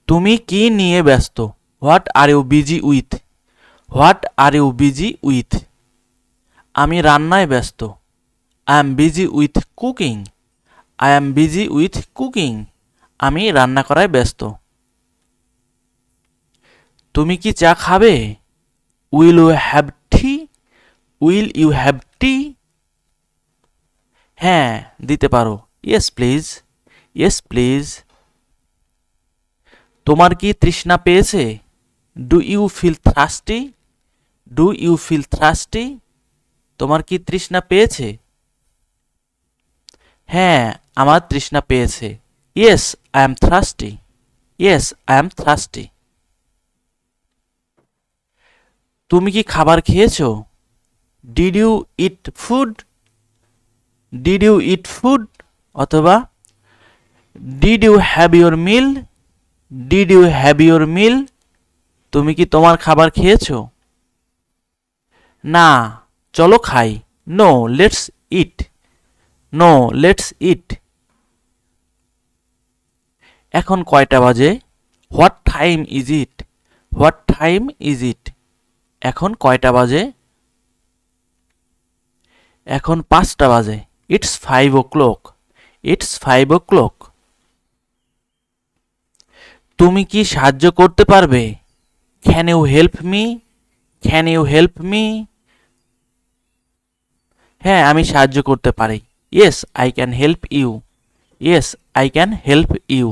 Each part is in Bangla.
তুমি কি নিয়ে ব্যস্ত? What are you busy with? What are you busy with? আমি রান্নায় ব্যস্ত। I am busy with cooking. I am busy with cooking. আমি রান্না করায় ব্যস্ত। তুমি কি চা খাবে? Will you have tea? Will you have tea? হ্যাঁ, দিতে পারো। Yes please. Yes please. তোমার কি তৃষ্ণা পেয়েছে? Do you feel thirsty? Do you feel thirsty? তোমার কি তৃষ্ণা পেয়েছে? হ্যাঁ, আমার তৃষ্ণা পেয়েছে। Yes I am thirsty. Yes I am thirsty. তুমি কি খাবার খেয়েছো? Did you eat food? Did you eat food? অথবা did you have your meal? Did you have your meal? তুমি কি তোমার খাবার খেয়েছো? না, চলো খাই। No let's eat. No let's eat. এখন কয়টা বাজে? What time is it? What time is it? এখন কয়টা বাজে? এখন 5টা বাজে। It's 5 o'clock। It's 5 o'clock। তুমি কি সাহায্য করতে পারবে? Can you help me? Can you help me? হ্যাঁ, আমি সাহায্য করতে পারি। Yes I can help you. Yes I can help you.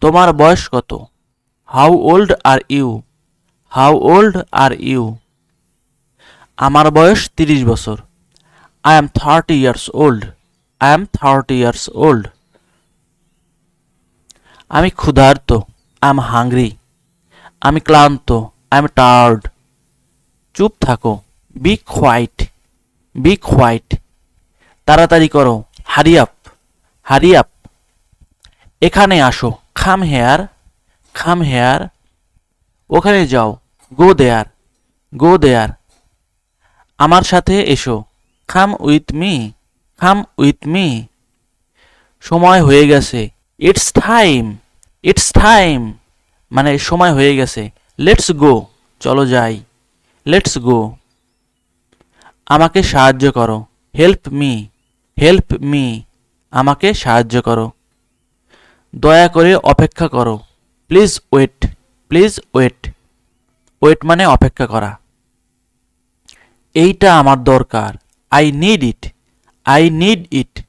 তোমার বয়স কত? How old are you? How old are you? আমার বয়স 30 বছর। I am 30 years old। I am 30 years old। আমি ক্ষুধার্ত। I am hungry. আমি ক্লান্ত। I am tired. চুপ থাকো। Be quiet. Be quiet. তাড়াতাড়ি করো। Hurry up. Hurry up. এখানে আসো। Come here. Come here. ওখানে যাও। Go there. Go there. আমার সাথে এসো। Come with me. Come with me. সময় হয়ে গেছে। It's time. ইটস টাইম মানে সময় হয়ে গেছে। Let's go. চলো যাই। Let's go. আমাকে সাহায্য করো। Help me. Help me. আমাকে সাহায্য করো। দয়া করে অপেক্ষা করো। Please wait. Please wait. Wait মানে অপেক্ষা করা। এইটা আমার দরকার। I need it. I need it.